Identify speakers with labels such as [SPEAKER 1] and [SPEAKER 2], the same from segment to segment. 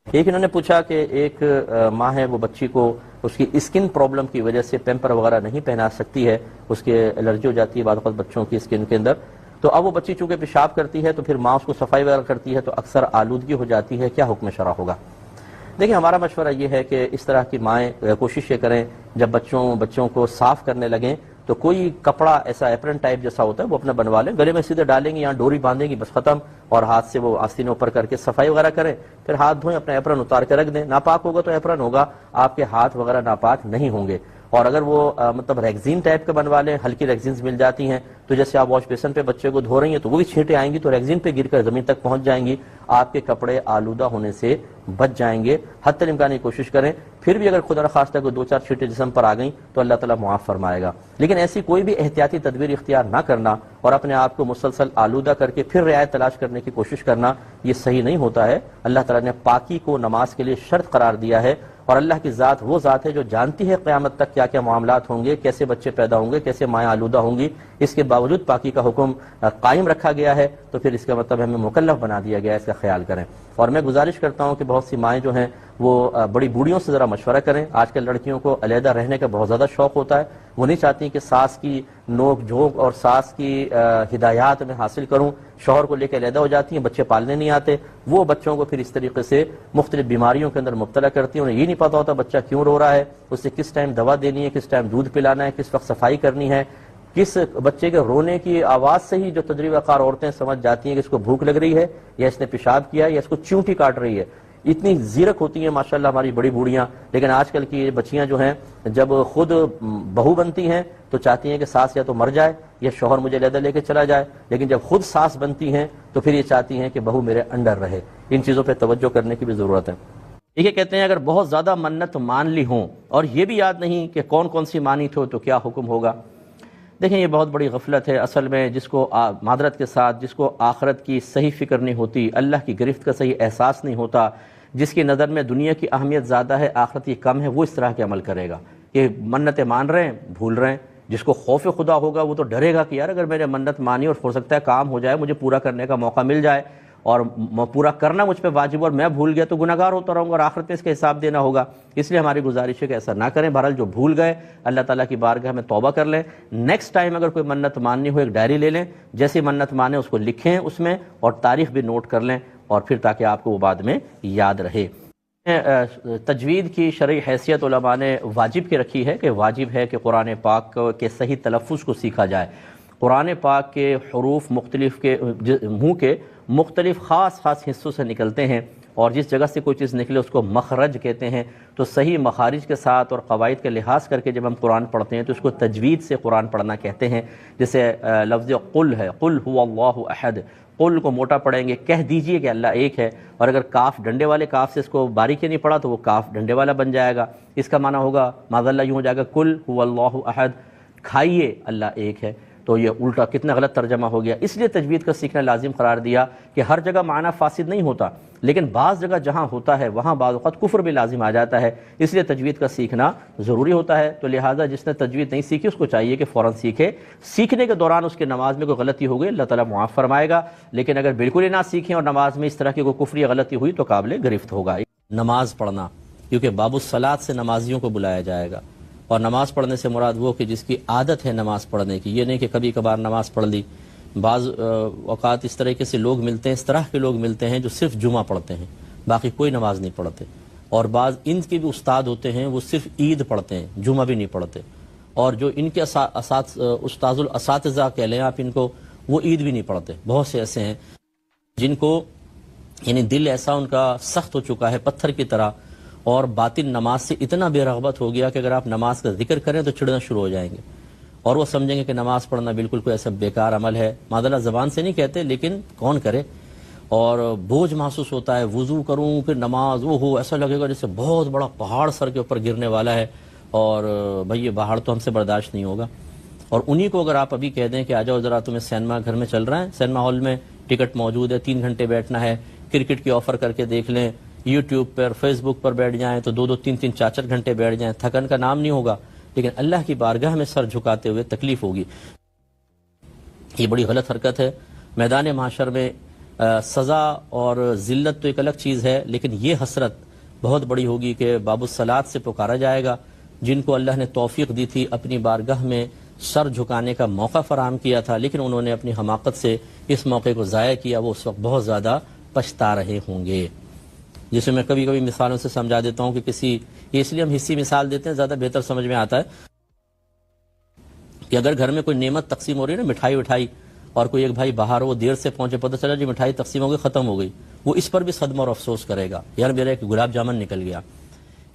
[SPEAKER 1] ایک انہوں نے پوچھا کہ ایک ماں ہے، وہ بچی کو اس کی اسکن پرابلم کی وجہ سے پیمپر وغیرہ نہیں پہنا سکتی ہے، اس کے الرجی ہو جاتی ہے بعض اوقات بچوں کی اسکن کے اندر، تو اب وہ بچی چونکہ پیشاب کرتی ہے تو پھر ماں اس کو صفائی وغیرہ کرتی ہے تو اکثر آلودگی ہو جاتی ہے، کیا حکم شرع ہوگا؟ دیکھیں، ہمارا مشورہ یہ ہے کہ اس طرح کی مائیں کوشش یہ کریں جب بچوں کو صاف کرنے لگیں تو کوئی کپڑا ایسا ایپرن ٹائپ جیسا ہوتا ہے وہ اپنا بنوا لیں، گلے میں سیدھے ڈالیں گی یا ڈوری باندھیں گی، بس ختم، اور ہاتھ سے وہ آستین اوپر کر کے صفائی وغیرہ کریں، پھر ہاتھ دھوئیں، اپنا ایپرن اتار کے رکھ دیں، ناپاک ہوگا تو ایپرن ہوگا، آپ کے ہاتھ وغیرہ ناپاک نہیں ہوں گے۔ اور اگر وہ مطلب ریگزین ٹائپ کا بنوا لیں، ہلکی ریگزینز مل جاتی ہیں، تو جیسے آپ واش بیسن پہ بچے کو دھو رہی ہیں تو وہ بھی چھینٹیں آئیں گی تو ریگزین پہ گر کر زمین تک پہنچ جائیں گی، آپ کے کپڑے آلودہ ہونے سے بچ جائیں گے۔ حتی الامکان کوشش کریں، پھر بھی اگر خدا نخواستہ کوئی دو چار چھینٹیں جسم پر آ گئیں تو اللہ تعالیٰ معاف فرمائے گا، لیکن ایسی کوئی بھی احتیاطی تدبیر اختیار نہ کرنا اور اپنے آپ کو مسلسل آلودہ کر کے پھر رعایت تلاش کرنے کی کوشش کرنا، یہ صحیح نہیں ہوتا ہے۔ اللہ تعالیٰ نے پاکی کو نماز کے لیے شرط قرار دیا ہے، اور اللہ کی ذات وہ ذات ہے جو جانتی ہے قیامت تک کیا کیا معاملات ہوں گے، کیسے بچے پیدا ہوں گے، کیسے مائیں آلودہ ہوں گی، اس کے باوجود پاکی کا حکم قائم رکھا گیا ہے، تو پھر اس کا مطلب ہمیں مکلف بنا دیا گیا ہے، اس کا خیال کریں۔ اور میں گزارش کرتا ہوں کہ بہت سی مائیں جو ہیں وہ بڑی بوڑھیوں سے ذرا مشورہ کریں۔ آج کل لڑکیوں کو علیحدہ رہنے کا بہت زیادہ شوق ہوتا ہے، وہ نہیں چاہتی کہ ساس کی نوک جھونک اور ساس کی ہدایات میں حاصل کروں، شوہر کو لے کے علیحدہ ہو جاتی ہیں، بچے پالنے نہیں آتے، وہ بچوں کو پھر اس طریقے سے مختلف بیماریوں کے اندر مبتلا کرتی ہیں، انہیں یہ نہیں پتا ہوتا بچہ کیوں رو رہا ہے، اسے کس ٹائم دوا دینی ہے، کس ٹائم دودھ پلانا ہے، کس وقت صفائی کرنی ہے، کس بچے کے رونے کی آواز سے ہی جو تجربہ کار عورتیں سمجھ جاتی ہیں کہ اس کو بھوک لگ رہی ہے یا اس نے پیشاب کیا یا اس کو چیونٹی کاٹ رہی ہے۔ اتنی زیرک ہوتی ہیں ماشاءاللہ ہماری بڑی بوڑھیاں، لیکن آج کل کی بچیاں جو ہیں جب خود بہو بنتی ہیں تو چاہتی ہیں کہ ساس یا تو مر جائے یا شوہر مجھے علیحدہ لے کے چلا جائے، لیکن جب خود ساس بنتی ہیں تو پھر یہ چاہتی ہیں کہ بہو میرے انڈر رہے۔ ان چیزوں پہ توجہ کرنے کی بھی ضرورت ہے۔ یہ کہتے ہیں اگر بہت زیادہ منت مان لی ہوں اور یہ بھی یاد نہیں کہ کون کون سی مانی تھو تو کیا حکم ہوگا؟ دیکھیں، یہ بہت بڑی غفلت ہے۔ اصل میں جس کو معذرت کے ساتھ جس کو آخرت کی صحیح فکر نہیں ہوتی، اللہ کی گرفت کا صحیح احساس نہیں ہوتا، جس کی نظر میں دنیا کی اہمیت زیادہ ہے آخرت کی کم ہے، وہ اس طرح کے عمل کرے گا کہ منتیں مان رہے ہیں بھول رہے ہیں۔ جس کو خوف خدا ہوگا وہ تو ڈرے گا کہ یار اگر میں نے منت مانی اور ہو سکتا ہے کام ہو جائے، مجھے پورا کرنے کا موقع مل جائے اور پورا کرنا مجھ پہ واجب اور میں بھول گیا تو گناہگار ہوتا رہوں گا اور آخرت میں اس کا حساب دینا ہوگا۔ اس لیے ہماری گزارش ہے کہ ایسا نہ کریں۔ بہرحال جو بھول گئے اللہ تعالیٰ کی بارگاہ میں توبہ کر لیں، نیکسٹ ٹائم اگر کوئی منت ماننی ہو ایک ڈائری لے لیں، جیسے منت مانے اس کو لکھیں اس میں اور تاریخ بھی نوٹ کر لیں، اور پھر تاکہ آپ کو وہ بعد میں یاد رہے۔ تجوید کی شرعی حیثیت علماء نے واجب کی رکھی ہے کہ واجب ہے کہ قرآن پاک کے صحیح تلفظ کو سیکھا جائے۔ قرآن پاک کے حروف مختلف کے منہ کے مختلف خاص حصوں سے نکلتے ہیں، اور جس جگہ سے کوئی چیز نکلے اس کو مخرج کہتے ہیں، تو صحیح مخارج کے ساتھ اور قواعد کے لحاظ کر کے جب ہم قرآن پڑھتے ہیں تو اس کو تجوید سے قرآن پڑھنا کہتے ہیں۔ جیسے لفظ قل ہے، قل هو اللہ احد، قل کو موٹا پڑھیں گے، کہہ دیجئے کہ اللہ ایک ہے، اور اگر کاف ڈنڈے والے کاف سے اس کو باریکی نہیں پڑھا تو وہ کاف ڈنڈے والا بن جائے گا، اس کا معنی ہوگا معاذ اللہ یوں ہو جائے گا قل هو اللہ احد، کھائیے اللہ ایک ہے، تو یہ الٹا کتنا غلط ترجمہ ہو گیا۔ اس لیے تجوید کا سیکھنا لازم قرار دیا کہ ہر جگہ معنی فاسد نہیں ہوتا، لیکن بعض جگہ جہاں ہوتا ہے وہاں بعض اوقات کفر بھی لازم آ جاتا ہے، اس لیے تجوید کا سیکھنا ضروری ہوتا ہے۔ تو لہٰذا جس نے تجوید نہیں سیکھی اس کو چاہیے کہ فوراً سیکھے۔ سیکھنے کے دوران اس کے نماز میں کوئی غلطی ہو گئی اللہ تعالیٰ معاف فرمائے گا، لیکن اگر بالکل ہی نہ سیکھیں اور نماز میں اس طرح کی کوئی کفری غلطی ہوئی تو قابل گرفت ہوگا۔ نماز پڑھنا، کیونکہ باب الصلاۃ سے نمازیوں کو بلایا جائے گا، اور نماز پڑھنے سے مراد وہ کہ جس کی عادت ہے نماز پڑھنے کی، یہ نہیں کہ کبھی کبھار نماز پڑھ لی۔ بعض اوقات اس طریقے سے لوگ ملتے ہیں، اس طرح کے لوگ ملتے ہیں جو صرف جمعہ پڑھتے ہیں، باقی کوئی نماز نہیں پڑھتے، اور بعض ان کے بھی استاد ہوتے ہیں وہ صرف عید پڑھتے ہیں، جمعہ بھی نہیں پڑھتے، اور جو ان کے استاذ الاساتذہ کہہ لیں آپ ان کو، وہ عید بھی نہیں پڑھتے۔ بہت سے ایسے ہیں جن کو یعنی دل ایسا ان کا سخت ہو چکا ہے پتھر کی طرح، اور باطن نماز سے اتنا بے رغبت ہو گیا کہ اگر آپ نماز کا ذکر کریں تو چڑنا شروع ہو جائیں گے، اور وہ سمجھیں گے کہ نماز پڑھنا بالکل کوئی ایسا بیکار عمل ہے۔ معذاللہ زبان سے نہیں کہتے لیکن کون کرے، اور بوجھ محسوس ہوتا ہے، وضو کروں پھر نماز، وہ ہو ایسا لگے گا جیسے بہت بڑا پہاڑ سر کے اوپر گرنے والا ہے، اور بھئی یہ پہاڑ تو ہم سے برداشت نہیں ہوگا۔ اور انہی کو اگر آپ ابھی کہہ دیں کہ آ جاؤ ذرا تمہیں سینما گھر میں چل رہا ہے، سینما ہال میں ٹکٹ موجود ہے، 3 گھنٹے بیٹھنا ہے، کرکٹ کی آفر کر کے دیکھ لیں، یوٹیوب پر فیس بک پر بیٹھ جائیں تو 2 3 4 گھنٹے بیٹھ جائیں، تھکن کا نام نہیں ہوگا، لیکن اللہ کی بارگاہ میں سر جھکاتے ہوئے تکلیف ہوگی۔ یہ بڑی غلط حرکت ہے۔ میدان محشر میں سزا اور ذلت تو ایک الگ چیز ہے، لیکن یہ حسرت بہت بڑی ہوگی کہ باب الصلاۃ سے پکارا جائے گا، جن کو اللہ نے توفیق دی تھی، اپنی بارگاہ میں سر جھکانے کا موقع فراہم کیا تھا، لیکن انہوں نے اپنی حماقت سے اس موقع کو ضائع کیا، وہ اس وقت بہت زیادہ پچھتا رہے ہوں گے۔ جسے میں کبھی کبھی مثالوں سے سمجھا دیتا ہوں کہ اس لیے ہم حصی مثال دیتے ہیں، زیادہ بہتر سمجھ میں آتا ہے کہ اگر گھر میں کوئی نعمت تقسیم ہو رہی ہے نا، مٹھائی وٹھائی، اور کوئی ایک بھائی باہر وہ دیر سے پہنچے، پتہ چلا جی مٹھائی تقسیم ہو گئی، ختم ہو گئی، وہ اس پر بھی صدمہ اور افسوس کرے گا، یار میرا ایک گلاب جامن نکل گیا۔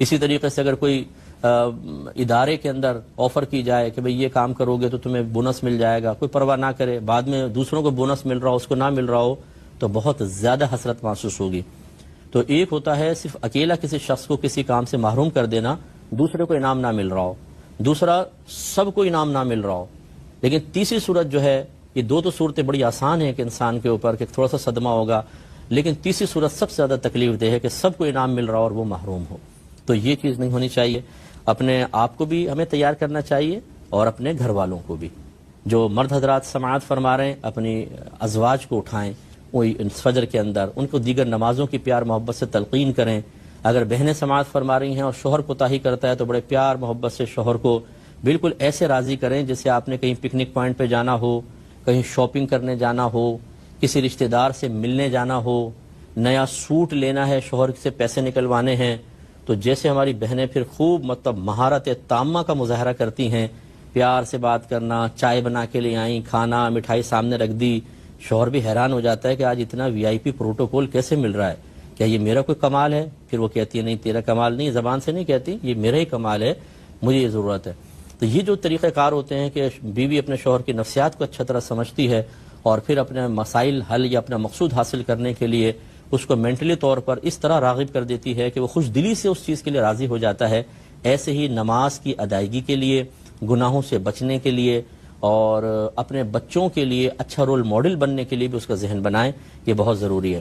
[SPEAKER 1] اسی طریقے سے اگر کوئی ادارے کے اندر آفر کی جائے کہ بھئی یہ کام کرو گے تو تمہیں بونس مل جائے گا، کوئی پرواہ نہ کرے، بعد میں دوسروں کو بونس مل رہا ہو، اس کو نہ مل رہا ہو، تو بہت زیادہ حسرت محسوس ہوگی۔ تو ایک ہوتا ہے صرف اکیلا کسی شخص کو کسی کام سے محروم کر دینا، دوسرے کو انعام نہ مل رہا ہو، دوسرا سب کو انعام نہ مل رہا ہو، لیکن تیسری صورت جو ہے، یہ دو تو صورتیں بڑی آسان ہیں کہ انسان کے اوپر کہ تھوڑا سا صدمہ ہوگا، لیکن تیسری صورت سب سے زیادہ تکلیف دہ ہے کہ سب کو انعام مل رہا ہو اور وہ محروم ہو۔ تو یہ چیز نہیں ہونی چاہیے۔ اپنے آپ کو بھی ہمیں تیار کرنا چاہیے اور اپنے گھر والوں کو بھی۔ جو مرد حضرات سماعت فرما رہے ہیں، اپنی ازواج کو اٹھائیں وہی فجر کے اندر، ان کو دیگر نمازوں کی پیار محبت سے تلقین کریں۔ اگر بہنیں سماعت فرما رہی ہیں اور شوہر کوتاہی کرتا ہے تو بڑے پیار محبت سے شوہر کو بالکل ایسے راضی کریں جیسے آپ نے کہیں پکنک پوائنٹ پہ جانا ہو، کہیں شاپنگ کرنے جانا ہو، کسی رشتہ دار سے ملنے جانا ہو، نیا سوٹ لینا ہے، شوہر سے پیسے نکلوانے ہیں، تو جیسے ہماری بہنیں پھر خوب مہارت تامہ کا مظاہرہ کرتی ہیں، پیار سے بات کرنا، چائے بنا کے لے آئیں، کھانا مٹھائی سامنے رکھ دی، شوہر بھی حیران ہو جاتا ہے کہ آج اتنا وی آئی پی پروٹوکول کیسے مل رہا ہے، کیا یہ میرا کوئی کمال ہے؟ پھر وہ کہتی ہے نہیں تیرا کمال نہیں، زبان سے نہیں کہتی، یہ میرا ہی کمال ہے، مجھے یہ ضرورت ہے۔ تو یہ جو طریقہ کار ہوتے ہیں کہ بیوی اپنے شوہر کی نفسیات کو اچھا طرح سمجھتی ہے اور پھر اپنے مسائل حل یا اپنا مقصود حاصل کرنے کے لیے اس کو مینٹلی طور پر اس طرح راغب کر دیتی ہے کہ وہ خوش دلی سے اس چیز کے لیے راضی ہو جاتا ہے۔ ایسے ہی نماز کی ادائیگی کے لیے، گناہوں سے بچنے کے لیے اور اپنے بچوں کے لیے اچھا رول ماڈل بننے کے لیے بھی اس کا ذہن بنائیں، یہ بہت ضروری ہے۔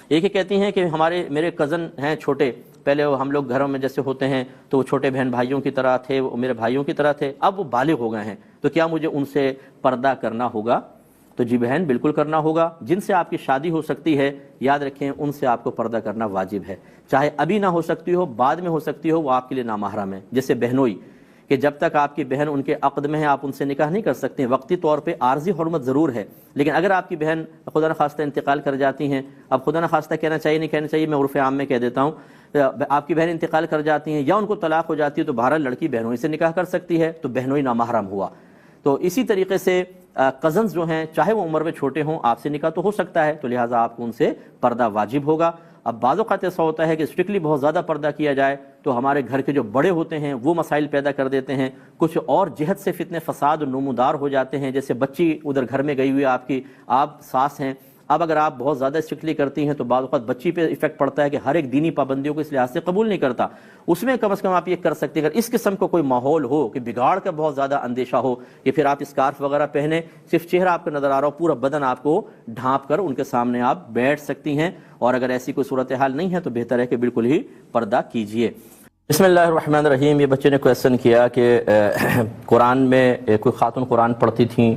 [SPEAKER 1] ایک یہ کہتی ہیں کہ میرے کزن ہیں چھوٹے، پہلے ہم لوگ گھروں میں جیسے ہوتے ہیں تو وہ چھوٹے بہن بھائیوں کی طرح تھے، وہ میرے بھائیوں کی طرح تھے، اب وہ بالغ ہو گئے ہیں، تو کیا مجھے ان سے پردہ کرنا ہوگا؟ تو جی بہن بالکل کرنا ہوگا۔ جن سے آپ کی شادی ہو سکتی ہے، یاد رکھیں ان سے آپ کو پردہ کرنا واجب ہے، چاہے ابھی نہ ہو سکتی ہو، بعد میں ہو سکتی ہو، وہ آپ کے لیے نامحرم ہے۔ جیسے بہنوئی کہ جب تک آپ کی بہن ان کے عقد میں ہے آپ ان سے نکاح نہیں کر سکتے، وقتی طور پہ عارضی حرمت ضرور ہے، لیکن اگر آپ کی بہن خدا نخواستہ انتقال کر جاتی ہیں، اب خدا نخواستہ کہنا چاہیے نہیں کہنا چاہیے، میں عرف عام میں کہہ دیتا ہوں، آپ کی بہن انتقال کر جاتی ہیں یا ان کو طلاق ہو جاتی ہے تو بہرحال لڑکی بہنوئی سے نکاح کر سکتی ہے، تو بہنوئی نامحرم ہوا۔ تو اسی طریقے سے کزنز جو ہیں چاہے وہ عمر میں چھوٹے ہوں، آپ سے نکاح تو ہو سکتا ہے، تو لہٰذا آپ کو ان سے پردہ واجب ہوگا۔ اب بعض اوقات ایسا ہوتا ہے کہ اسٹرکٹلی بہت زیادہ پردہ کیا جائے تو ہمارے گھر کے جو بڑے ہوتے ہیں وہ مسائل پیدا کر دیتے ہیں، کچھ اور جہت سے فتنے فساد نمودار ہو جاتے ہیں، جیسے بچی ادھر گھر میں گئی ہوئی آپ ساس ہیں، اب اگر آپ بہت زیادہ اسٹرکٹلی کرتی ہیں تو بعض اوقات بچی پہ ایفیکٹ پڑتا ہے کہ ہر ایک دینی پابندیوں کو اس لحاظ سے قبول نہیں کرتا، اس میں کم از کم آپ یہ کر سکتے ہیں اگر اس قسم کا کوئی ماحول ہو کہ بگاڑ کا بہت زیادہ اندیشہ ہو کہ پھر آپ اسکارف وغیرہ پہنے، صرف چہرہ آپ کو نظر آ رہا ہو، پورا بدن آپ کو ڈھانپ کر ان کے سامنے آپ بیٹھ سکتی ہیں، اور اگر ایسی کوئی صورتحال نہیں ہے تو بہتر ہے کہ بالکل ہی پردہ کیجئے۔ بسم اللہ الرحمن الرحیم۔ یہ بچے نے کویسچن کیا کہ قرآن میں کوئی خاتون قرآن پڑھتی تھیں،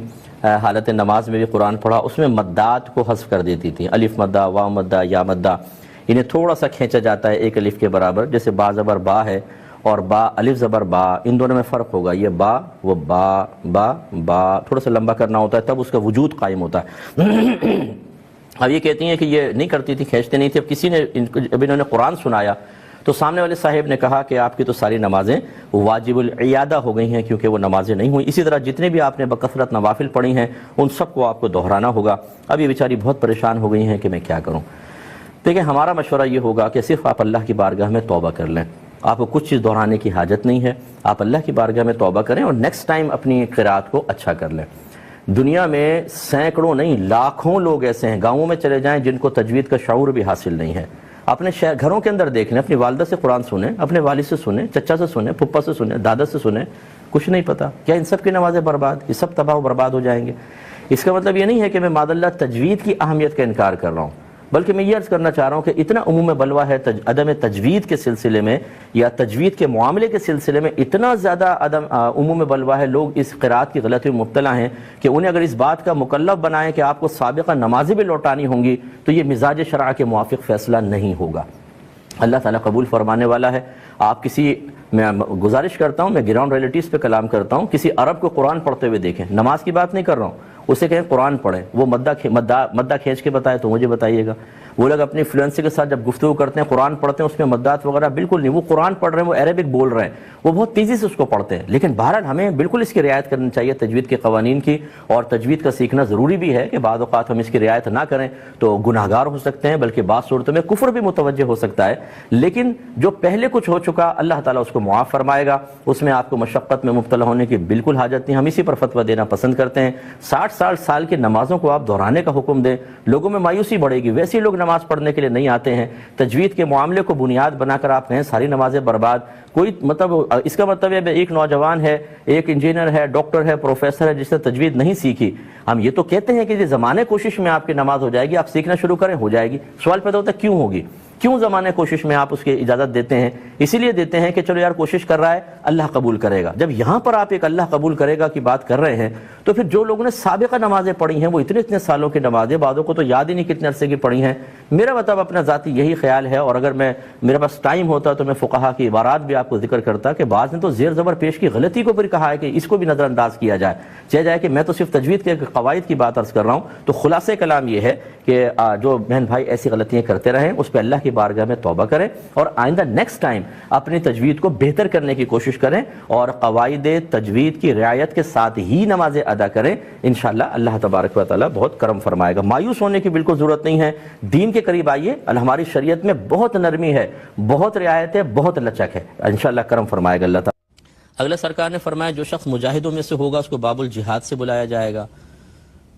[SPEAKER 1] حالت نماز میں بھی قرآن پڑھا، اس میں مدات کو حذف کر دیتی تھیں، الف مدہ، واو مدہ، یا مدہ، انہیں تھوڑا سا کھینچا جاتا ہے ایک الف کے برابر، جیسے با زبر با ہے اور با الف زبر با، ان دونوں میں فرق ہوگا، یہ با وہ با با با تھوڑا سا لمبا کرنا ہوتا ہے تب اس کا وجود قائم ہوتا ہے۔ اب یہ کہتی ہیں کہ یہ نہیں کرتی تھی، کھینچتے نہیں تھے، اب کسی نے اب انہوں نے قرآن سنایا تو سامنے والے صاحب نے کہا کہ آپ کی تو ساری نمازیں واجب العیادہ ہو گئی ہیں کیونکہ وہ نمازیں نہیں ہوئیں، اسی طرح جتنے بھی آپ نے بکثرت نوافل پڑھی ہیں ان سب کو آپ کو دہرانا ہوگا۔ اب یہ بیچاری بہت پریشان ہو گئی ہیں کہ میں کیا کروں۔ دیکھیں ہمارا مشورہ یہ ہوگا کہ صرف آپ اللہ کی بارگاہ میں توبہ کر لیں، آپ کو کچھ چیز دہرانے کی حاجت نہیں ہے، آپ اللہ کی بارگاہ میں توبہ کریں اور نیکسٹ ٹائم اپنی قرات کو اچھا کر لیں۔ دنیا میں سینکڑوں نہیں لاکھوں لوگ ایسے ہیں، گاؤں میں چلے جائیں جن کو تجوید کا شعور بھی حاصل نہیں ہے، اپنے گھروں کے اندر دیکھ لیں، اپنی والدہ سے قرآن سنیں، اپنے والد سے سنیں، چچا سے سنیں، پھپھا سے سنیں، دادا سے سنیں، کچھ نہیں پتا، کیا ان سب کی نمازیں برباد، یہ سب تباہ و برباد ہو جائیں گے؟ اس کا مطلب یہ نہیں ہے کہ میں معاذ اللہ تجوید کی اہمیت کا انکار کر رہا ہوں، بلکہ میں یہ عرض کرنا چاہ رہا ہوں کہ اتنا عموم بلوہ ہے عدم تجوید کے سلسلے میں یا تجوید کے معاملے کے سلسلے میں اتنا زیادہ عموم بلوہ ہے، لوگ اس قرات کی غلطی میں مبتلا ہیں کہ انہیں اگر اس بات کا مکلف بنائیں کہ آپ کو سابقہ نمازیں بھی لوٹانی ہوں گی تو یہ مزاج شرع کے موافق فیصلہ نہیں ہوگا۔ اللہ تعالیٰ قبول فرمانے والا ہے۔ آپ میں گزارش کرتا ہوں، میں گراؤنڈ ریلیٹیز پہ کلام کرتا ہوں، کسی عرب کو قرآن پڑھتے ہوئے دیکھیں، نماز کی بات نہیں کر رہا ہوں، اسے کہیں قرآن پڑھیں، وہ مدہ کھینچ کے بتائے تو مجھے بتائیے گا۔ وہ لوگ اپنی فلوئنسی کے ساتھ جب گفتگو کرتے ہیں قرآن پڑھتے ہیں اس میں مدات وغیرہ بالکل نہیں، وہ قرآن پڑھ رہے ہیں، وہ عربک بول رہے ہیں، وہ بہت تیزی سے اس کو پڑھتے ہیں۔ لیکن بہرحال ہمیں بالکل اس کی رعایت کرنی چاہیے تجوید کے قوانین کی، اور تجوید کا سیکھنا ضروری بھی ہے کہ بعض اوقات ہم اس کی رعایت نہ کریں تو گناہ گار ہو سکتے ہیں، بلکہ بعض صورتوں میں کفر بھی متوجہ ہو سکتا ہے۔ لیکن جو پہلے کچھ ہو چکا اللہ تعالیٰ اس کو معاف فرمائے گا، اس میں آپ کو مشقت میں مبتلا ہونے کی بالکل حاجت نہیں۔ ہم اسی پر فتویٰ دینا پسند کرتے ہیں۔ 60 سال کی نمازوں کو آپ دہرانے کا حکم دیں، لوگوں میں مایوسی بڑھے گی، ویسے ہی لوگ نماز پڑھنے کے لیے نہیں آتے ہیں۔ تجوید کے معاملے کو بنیاد بنا کر آپ کہیں ساری نمازیں برباد، کوئی اس کا مطلب ہے ایک نوجوان ہے، ایک انجینئر ہے، ڈاکٹر ہے، پروفیسر ہے، جس نے تجوید نہیں سیکھی، ہم یہ تو کہتے ہیں کہ یہ زمانے کوشش میں آپ کی نماز ہو جائے گی، آپ سیکھنا شروع کریں ہو جائے گی۔ سوال پیدا ہوتا ہے کیوں ہوگی، کیوں زمانے کوشش میں آپ اس کی اجازت دیتے ہیں؟ اسی لیے دیتے ہیں کہ چلو یار کوشش کر رہا ہے، اللہ قبول کرے گا۔ جب یہاں پر آپ ایک اللہ قبول کرے گا کی بات کر رہے ہیں تو پھر جو لوگوں نے سابقہ نمازیں پڑھی ہیں، وہ اتنے سالوں کی نمازیں، بعضوں کو تو یاد ہی نہیں کتنے عرصے کی پڑھی ہیں۔ میرا مطلب اپنا ذاتی یہی خیال ہے، اور اگر میرے پاس ٹائم ہوتا تو میں فقہا کی عبارات بھی آپ کو ذکر کرتا کہ بعض نے تو زیر زبر پیش کی غلطی کو پھر کہا ہے کہ اس کو بھی نظر انداز کیا جائے، چاہے جائے کہ میں تو صرف تجوید کے قواعد کی بات عرض کر رہا ہوں۔ تو خلاصے کلام یہ ہے کہ جو بہن بھائی ایسی غلطیاں کرتے رہیں اس پہ اللہ کی بارگاہ میں توبہ کریں، اور آئندہ نیکسٹ ٹائم اپنی تجوید کو بہتر کرنے کی کوشش کریں، اور قواعد تجوید کی رعایت کے ساتھ ہی نمازیں ادا کریں۔ انشاءاللہ اللہ تبارک و تعالی بہت کرم فرمائے گا۔ مایوس ہونے کی بالکل ضرورت نہیں ہے، دین کے قریب آئیے، ہماری شریعت میں بہت نرمی ہے، بہت رعایت ہے، بہت لچک ہے، انشاءاللہ کرم فرمائے گا اللہ تعالی۔ اگلا سرکار نے فرمایا جو شخص مجاہدوں میں سے ہوگا اس کو باب الجہاد سے بلایا جائے گا۔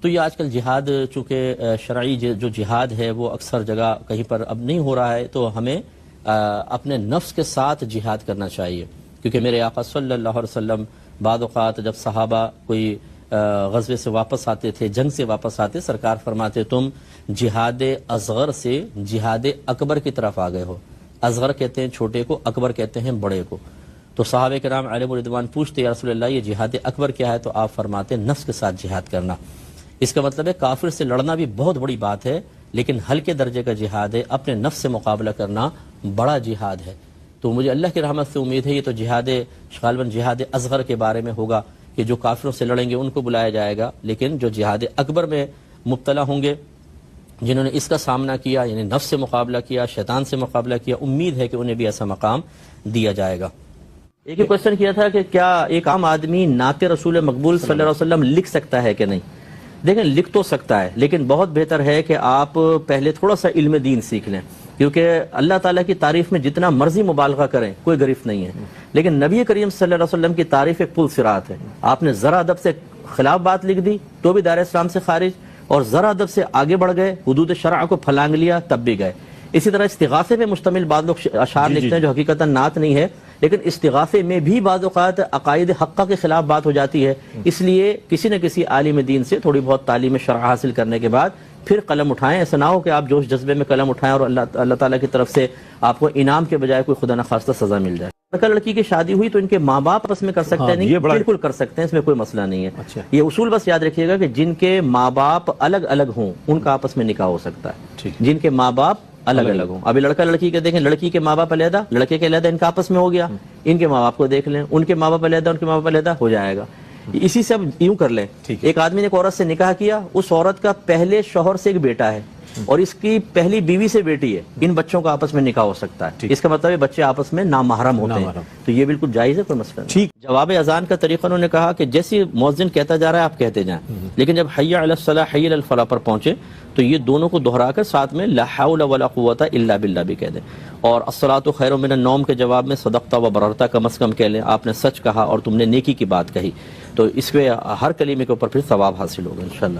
[SPEAKER 1] تو یہ آج کل جہاد چونکہ شرعی جو جہاد ہے وہ اکثر جگہ کہیں پر اب نہیں ہو رہا ہے، تو ہمیں اپنے نفس کے ساتھ جہاد کرنا چاہیے، کیونکہ میرے آقا صلی اللہ علیہ وسلم بعض اوقات جب صحابہ کوئی غزوے سے واپس آتے تھے، جنگ سے واپس آتے، سرکار فرماتے تم جہاد اصغر سے جہاد اکبر کی طرف آ گئے ہو۔ اصغر کہتے ہیں چھوٹے کو، اکبر کہتے ہیں بڑے کو۔ تو صحابہ کرام علیہم رضوان پوچھتے یا رسول اللہ یہ جہاد اکبر کیا ہے؟ تو آپ فرماتے نفس کے ساتھ جہاد کرنا۔ اس کا مطلب ہے کافر سے لڑنا بھی بہت بڑی بات ہے، لیکن ہلکے درجے کا جہاد ہے، اپنے نفس سے مقابلہ کرنا بڑا جہاد ہے۔ تو مجھے اللہ کی رحمت سے امید ہے یہ تو جہاد غالباً جہاد اصغر کے بارے میں ہوگا کہ جو کافروں سے لڑیں گے ان کو بلایا جائے گا، لیکن جو جہاد اکبر میں مبتلا ہوں گے، جنہوں نے اس کا سامنا کیا، یعنی نفس سے مقابلہ کیا، شیطان سے مقابلہ کیا، امید ہے کہ انہیں بھی ایسا مقام دیا جائے گا۔ ایک ہی کوشچن کیا تھا کہ کیا ایک عام آدمی نعت رسول مقبول صلی اللہ علیہ وسلم لکھ سکتا ہے کہ نہیں؟ دیکھیں لکھ تو سکتا ہے، لیکن بہت بہتر ہے کہ آپ پہلے تھوڑا سا علم دین سیکھ لیں، کیونکہ اللہ تعالیٰ کی تعریف میں جتنا مرضی مبالغہ کریں کوئی گرفت نہیں ہے، لیکن نبی کریم صلی اللہ علیہ وسلم کی تعریف ایک پل صراط ہے۔ آپ نے ذرا ادب سے خلاف بات لکھ دی تو بھی دائرہ اسلام سے خارج، اور ذرا ادب سے آگے بڑھ گئے، حدود شرع کو پھلانگ لیا تب بھی گئے۔ اسی طرح استغاثے پہ مشتمل بعض لوگ اشعار لکھتے ہیں جو حقیقتاً نعت نہیں ہے، لیکن استغاثے میں بھی بعض اوقات عقائد حقہ کے خلاف بات ہو جاتی ہے، اس لیے کسی نہ کسی عالم دین سے تھوڑی بہت تعلیم شرع حاصل کرنے کے بعد پھر قلم اٹھائیں۔ ایسا نہ ہو کہ آپ جوش جذبے میں قلم اٹھائیں اور اللہ تعالیٰ کی طرف سے آپ کو انعام کے بجائے کوئی خدا نخواستہ سزا مل جائے۔ لڑکا لڑکی کی شادی ہوئی تو ان کے ماں باپ آپس میں کر سکتے ہیں؟ نہیں، بالکل کر سکتے ہیں، اس میں کوئی مسئلہ نہیں ہے۔ یہ اصول بس یاد رکھیے گا کہ جن کے ماں باپ الگ الگ ہوں ان کا آپس میں نکاح ہو سکتا ہے، جن کے ماں باپ الگ الگ ہوں۔ ابھی لڑکا لڑکی کے دیکھیں، لڑکی کے ماں باپ علیحدہ، لڑکے کے علیحدہ، ان کا آپس میں ہو گیا، ان کے ماں باپ کو دیکھ لیں، ان کے ماں باپ علیحدہ، ان کے ماں باپ علیحدہ، ہو جائے گا۔ اسی سے اب یوں کر لیں، ایک آدمی نے ایک عورت سے نکاح کیا، اس عورت کا پہلے شوہر سے ایک بیٹا ہے اور اس کی پہلی بیوی سے بیٹی ہے، ان بچوں کا آپس میں نکاح ہو سکتا ہے۔ اس کا مطلب ہے بچے آپس میں نامحرم ہوتے ہیں، تو یہ بالکل جائز ہے، کوئی مسئلہ نہیں۔ جواب اذان کا طریقہ انہوں نے کہا کہ جیسی مؤذن کہتا جا رہا ہے آپ کہتے جائیں، لیکن جب حی علی الصلاۃ حی علی الفلاح پر پہنچے تو یہ دونوں کو دہرا کر ساتھ میں لا حول ولا قوت الا باللہ بھی کہہ دیں، اور الصلاۃ خیر من النوم کے جواب میں صدقت و بررت کم از کم کہہ لیں، آپ نے سچ کہا اور تم نے نیکی کی بات کہی، تو اس کے ہر کلمے کے اوپر پھر ثواب حاصل ہوگا انشاءاللہ۔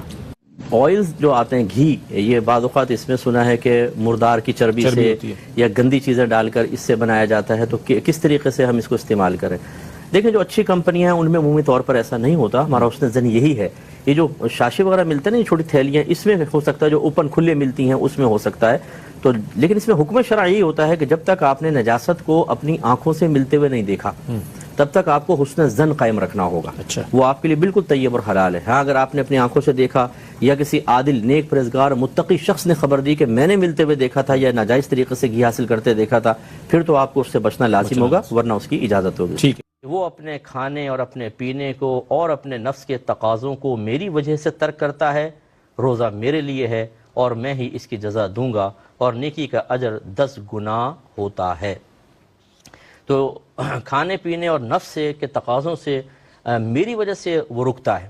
[SPEAKER 1] آئلز جو آتے ہیں، گھی، یہ بعض اوقات اس میں سنا ہے کہ مردار کی چربی سے یا گندی چیزیں ڈال کر اس سے بنایا جاتا ہے، تو کس طریقے سے ہم اس کو استعمال کریں؟ دیکھیں جو اچھی کمپنیاں ہیں ان میں عمومی طور پر ایسا نہیں ہوتا. ہمارا حسن ظن یہی ہے. یہ جو شاشے وغیرہ ملتے ہیں نا، یہ چھوٹی تھیلیاں، اس میں ہو سکتا ہے، جو اوپن کھلے ملتی ہیں اس میں ہو سکتا ہے. تو لیکن اس میں حکم شرع یہی ہوتا ہے کہ جب تک آپ نے نجاست کو اپنی آنکھوں سے ملتے ہوئے نہیں دیکھا تب تک آپ کو حسن ظن قائم رکھنا ہوگا.
[SPEAKER 2] اچھا،
[SPEAKER 1] وہ آپ کے لیے بالکل طیب اور حلال ہے. ہاں اگر آپ نے اپنی آنکھوں سے دیکھا یا کسی عادل، نیک، پرہیزگار، متقی شخص نے خبر دی کہ میں نے ملتے ہوئے دیکھا تھا یا ناجائز طریقے سے گھی حاصل کرتے دیکھا تھا، پھر تو آپ کو اس سے بچنا لازم ہوگا، ورنہ اس کی اجازت ہوگی.
[SPEAKER 2] ٹھیک ہے.
[SPEAKER 1] وہ اپنے کھانے اور اپنے پینے کو اور اپنے نفس کے تقاضوں کو میری وجہ سے ترک کرتا ہے، روزہ میرے لیے ہے اور میں ہی اس کی جزا دوں گا اور نیکی کا اجر 10 گنا ہوتا ہے. تو کھانے پینے اور نفس کے تقاضوں سے میری وجہ سے وہ رکتا ہے.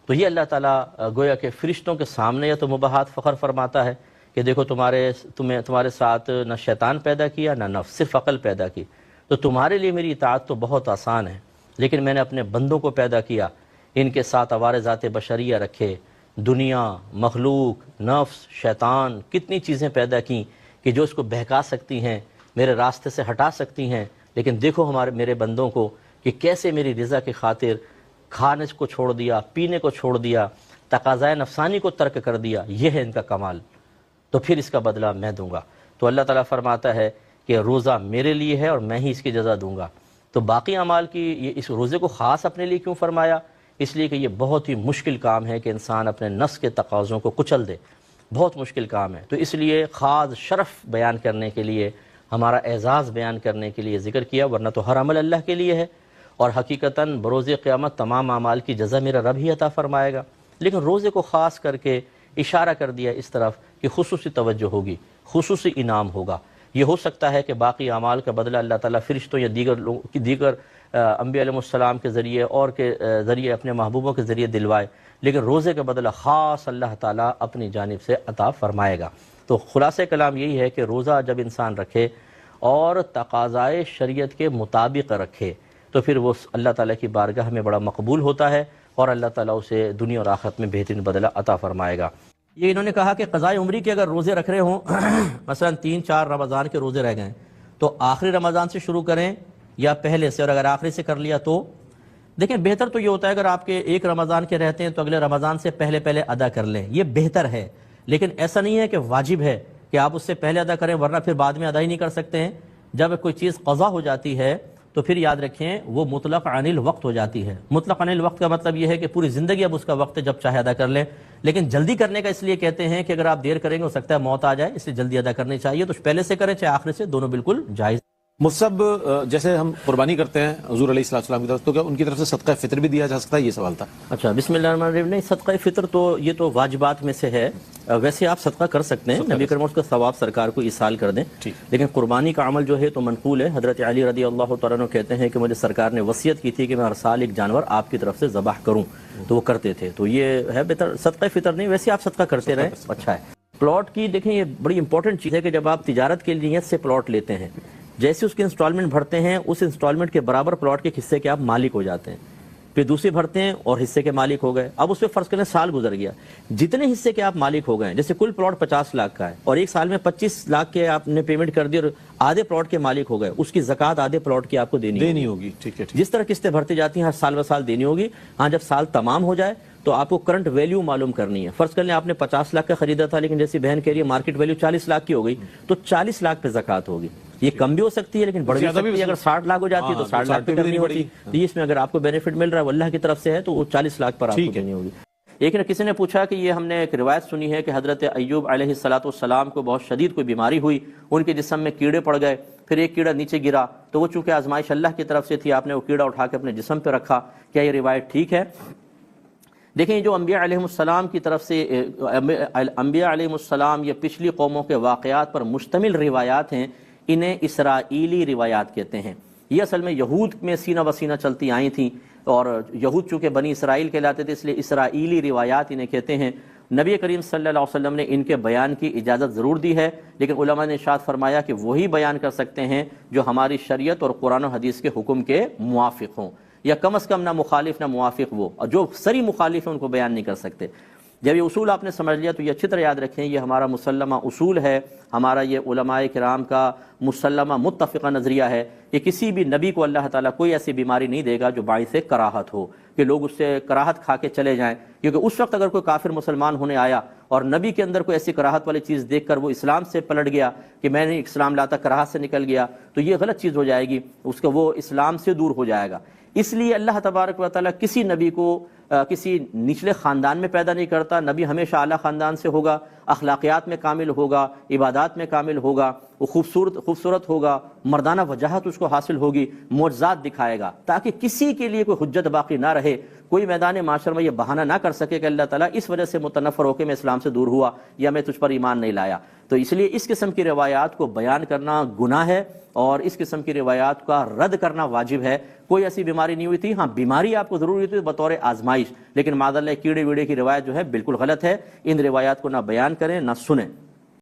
[SPEAKER 1] تو یہ اللہ تعالیٰ گویا کہ فرشتوں کے سامنے یا تو مباحات فخر فرماتا ہے کہ دیکھو تمہارے ساتھ نہ شیطان پیدا کیا نہ نفس، صرف عقل پیدا کی. تو تمہارے لیے میری اطاعت تو بہت آسان ہے، لیکن میں نے اپنے بندوں کو پیدا کیا، ان کے ساتھ عوارضات بشریہ رکھے، دنیا، مخلوق، نفس، شیطان، کتنی چیزیں پیدا کی کہ جو اس کو بہکا سکتی ہیں، میرے راستے سے ہٹا سکتی ہیں. لیکن دیکھو میرے بندوں کو کہ کیسے میری رضا کی خاطر کھانے کو چھوڑ دیا، پینے کو چھوڑ دیا، تقاضائے نفسانی کو ترک کر دیا. یہ ہے ان کا کمال. تو پھر اس کا بدلہ میں دوں گا. تو اللہ تعالیٰ فرماتا ہے کہ روزہ میرے لیے ہے اور میں ہی اس کی جزا دوں گا. تو باقی اعمال کی یہ اس روزے کو خاص اپنے لیے کیوں فرمایا؟ اس لیے کہ یہ بہت ہی مشکل کام ہے کہ انسان اپنے نفس کے تقاضوں کو کچل دے. بہت مشکل کام ہے. تو اس لیے خاص شرف بیان کرنے کے لیے، ہمارا اعزاز بیان کرنے کے لیے ذکر کیا، ورنہ تو ہر عمل اللہ کے لیے ہے اور حقیقتاً بروز قیامت تمام اعمال کی جزا میرا رب ہی عطا فرمائے گا. لیکن روزے کو خاص کر کے اشارہ کر دیا اس طرف کہ خصوصی توجہ ہوگی، خصوصی انعام ہوگا. یہ ہو سکتا ہے کہ باقی اعمال کا بدلہ اللہ تعالیٰ فرشتوں یا دیگر انبیاء علیہ السلام کے ذریعے اور کے ذریعے اپنے محبوبوں کے ذریعے دلوائے، لیکن روزے کا بدلہ خاص اللہ تعالیٰ اپنی جانب سے عطا فرمائے گا. تو خلاصہ کلام یہی ہے کہ روزہ جب انسان رکھے اور تقاضائے شریعت کے مطابق رکھے تو پھر وہ اللہ تعالیٰ کی بارگاہ میں بڑا مقبول ہوتا ہے اور اللہ تعالیٰ اسے دنیا اور آخرت میں بہترین بدلہ عطا فرمائے گا. یہ انہوں نے کہا کہ قضاء عمری کے اگر روزے رکھ رہے ہوں مثلا 3-4 رمضان کے روزے رہ گئے تو آخری رمضان سے شروع کریں یا پہلے سے، اور اگر آخری سے کر لیا تو دیکھیں بہتر تو یہ ہوتا ہے اگر آپ کے ایک رمضان کے رہتے ہیں تو اگلے رمضان سے پہلے ادا کر لیں، یہ بہتر ہے. لیکن ایسا نہیں ہے کہ واجب ہے کہ آپ اس سے پہلے ادا کریں ورنہ پھر بعد میں ادا ہی نہیں کر سکتے ہیں. جب کوئی چیز قضا ہو جاتی ہے تو پھر یاد رکھیں وہ مطلق عن الوقت ہو جاتی ہے. مطلق عن الوقت کا مطلب یہ ہے کہ پوری زندگی اب اس کا وقت ہے، جب چاہے ادا کر لیں. لیکن جلدی کرنے کا اس لیے کہتے ہیں کہ اگر آپ دیر کریں گے ہو سکتا ہے موت آ جائے، اس لیے جلدی ادا کرنی چاہیے. تو پہلے سے کریں چاہے آخر سے، دونوں بالکل جائز.
[SPEAKER 2] مصب جیسے ہم قربانی کرتے ہیں حضور علیہ السلام کی طرف، تو کیا ان کی طرف سے صدقہ فطر بھی دیا جا سکتا ہے؟ یہ سوال تھا.
[SPEAKER 1] اچھا، بسم اللہ الرحمن الرحیم. نہیں، صدقہ فطر تو یہ تو واجبات میں سے ہے. ویسے آپ صدقہ کر سکتے ہیں، نبی کریم کا ثواب سرکار کو ایصال کر دیں. لیکن قربانی کا عمل جو ہے تو منقول ہے. حضرت علی رضی اللہ تعالیٰ عنہ کہتے ہیں کہ مجھے سرکار نے وصیت کی تھی کہ میں ہر سال ایک جانور آپ کی طرف سے ذبح کروں، تو وہ کرتے تھے. تو یہ ہے بہتر. صدقہ فطر نہیں، ویسے آپ صدقہ کرتے رہیں، اچھا ہے. پلاٹ کی دیکھیں یہ بڑی امپورٹنٹ چیز ہے کہ جب آپ تجارت کے نیت سے پلاٹ لیتے ہیں، جیسے اس کی انسٹالمنٹ بھرتے ہیں اس انسٹالمنٹ کے برابر پلاٹ کے حصے کے آپ مالک ہو جاتے ہیں. پھر دوسری بھرتے ہیں اور حصے کے مالک ہو گئے. اب اس پہ فرض کریں سال گزر گیا، جتنے حصے کے آپ مالک ہو گئے، جیسے کل پلاٹ 50 لاکھ کا ہے اور ایک سال میں 25 لاکھ کے آپ نے پیمنٹ کر دی اور آدھے پلاٹ کے مالک ہو گئے، اس کی زکوٰۃ آدھے پلاٹ کی آپ کو دینی ہوگی.
[SPEAKER 2] ٹھیک ہے.
[SPEAKER 1] جس طرح قسطیں بھرتی جاتی ہیں ہر سال بہ سال دینی ہوگی. ہاں جب سال تمام ہو جائے تو آپ کو کرنٹ ویلیو معلوم کرنی ہے. فرض کر لیں آپ نے 50 لاکھ کا خریدا تھا، لیکن جیسی بہن کہہ رہی ہے مارکیٹ ویلیو 40 لاکھ کی ہو گئی، تو 40 لاکھ پہ زکوٰۃ ہوگی. یہ کم بھی ہو سکتی ہے لیکن بڑھ بھی سکتی ہے. اگر 60 لاکھ ہو جاتی ہے تو 60 لاکھ پہ کرنی ہوتی ہے. اس میں اگر آپ کو بینیفٹ مل رہا ہے وہ اللہ کی طرف سے ہے تو وہ 40 لاکھ پر آپ کو دینی ہوگی. ایک نے کسی نے پوچھا کہ یہ ہم نے ایک روایت سنی ہے کہ حضرت ایوب علیہ السلام کو بہت شدید کوئی بیماری ہوئی، ان کے جسم میں کیڑے پڑ گئے، پھر ایک کیڑا نیچے گرا تو وہ چونکہ آزمائش اللہ کی طرف سے تھی، آپ نے وہ کیڑا اٹھا کے اپنے جسم پہ رکھا. کیا یہ روایت ٹھیک ہے؟ دیکھیں جو انبیاء علیہ السلام کی طرف سے انبیاء علیہ السلام یہ پچھلی قوموں کے واقعات پر مشتمل روایات ہیں، انہیں اسرائیلی روایات کہتے ہیں. یہ اصل میں یہود میں سینہ بسینہ چلتی آئی تھیں اور یہود چونکہ بنی اسرائیل کہلاتے تھے اس لیے اسرائیلی روایات انہیں کہتے ہیں. نبی کریم صلی اللہ علیہ وسلم نے ان کے بیان کی اجازت ضرور دی ہے، لیکن علماء نے ارشاد فرمایا کہ وہی بیان کر سکتے ہیں جو ہماری شریعت اور قرآن و حدیث کے حکم کے موافق ہوں، یا کم از کم نہ مخالف نہ موافق. وہ جو سری مخالف ہیں ان کو بیان نہیں کر سکتے. جب یہ اصول آپ نے سمجھ لیا تو یہ اچھی طرح یاد رکھیں، یہ ہمارا مسلمہ اصول ہے، ہمارا یہ علماء کرام کا مسلمہ متفقہ نظریہ ہے کہ کسی بھی نبی کو اللہ تعالیٰ کوئی ایسی بیماری نہیں دے گا جو باعث کراہت ہو، کہ لوگ اس سے کراہت کھا کے چلے جائیں، کیونکہ اس وقت اگر کوئی کافر مسلمان ہونے آیا اور نبی کے اندر کوئی ایسی کراہت والی چیز دیکھ کر وہ اسلام سے پلٹ گیا کہ میں نے اسلام لاتا کراہت سے نکل گیا، تو یہ غلط چیز ہو جائے گی، اس کا وہ اسلام سے دور ہو جائے گا۔ اس لیے اللہ تبارک و تعالیٰ کسی نبی کو کسی نچلے خاندان میں پیدا نہیں کرتا، نبی ہمیشہ اعلیٰ خاندان سے ہوگا، اخلاقیات میں کامل ہوگا، عبادات میں کامل ہوگا، وہ خوبصورت ہوگا، مردانہ وجاہت اس کو حاصل ہوگی، معجزات دکھائے گا، تاکہ کسی کے لیے کوئی حجت باقی نہ رہے، کوئی میدان معاشر میں یہ بہانہ نہ کر سکے کہ اللہ تعالیٰ اس وجہ سے متنفر ہو کے میں اسلام سے دور ہوا یا میں تجھ پر ایمان نہیں لایا۔ تو اس لیے اس قسم کی روایات کو بیان کرنا گناہ ہے اور اس قسم کی روایات کا رد کرنا واجب ہے۔ کوئی ایسی بیماری نہیں ہوئی تھی، ہاں بیماری آپ کو ضرور ہوئی تھی بطور آزمائش، لیکن معاذ اللہ کیڑے ویڑے کی روایت جو ہے بالکل غلط ہے۔ ان روایات کو نہ بیان کریں نہ سنیں۔